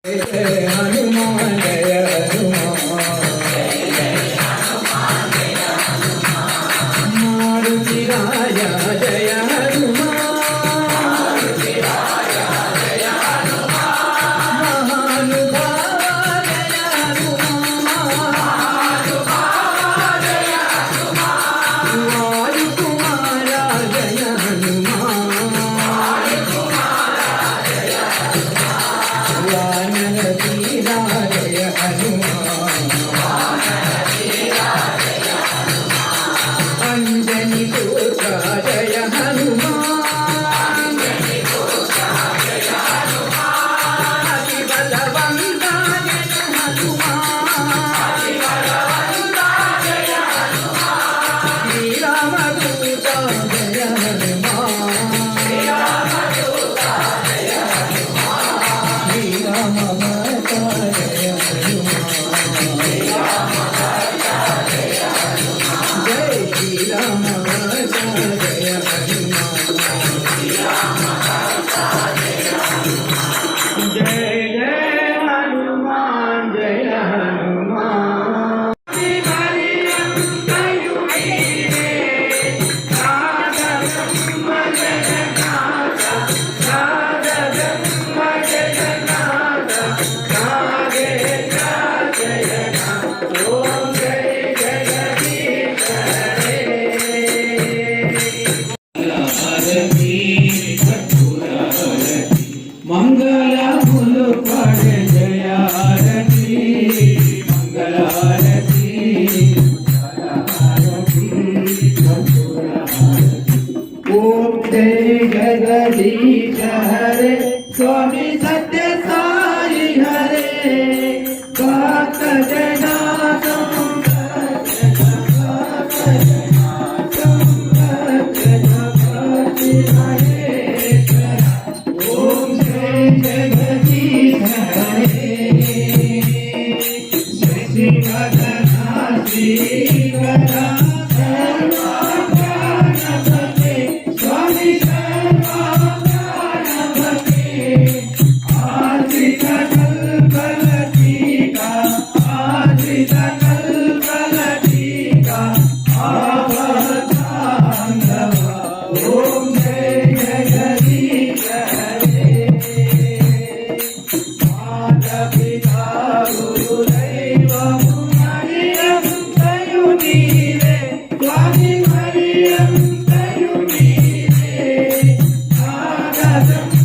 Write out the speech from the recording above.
हनुमान जय हनुमान मारुति राजा जय हनुमान महानुभाव जय हनुमान वायुकुमारा जय हनुमान वानर वीरा जय हनुमान अंजनी पुत्र जय हनुमान अति बलवंता जय हनुमान श्री रामदूता जय हनुमान श्री रामभद्र जय हनुमान जय श्री राम जय हनुमान जय जय हनुमान जय हनुमान मंगल फूल पड़ जय आरती मंगल आरती ओम जय जगदीश हरे स्वामी सत्य साई हरे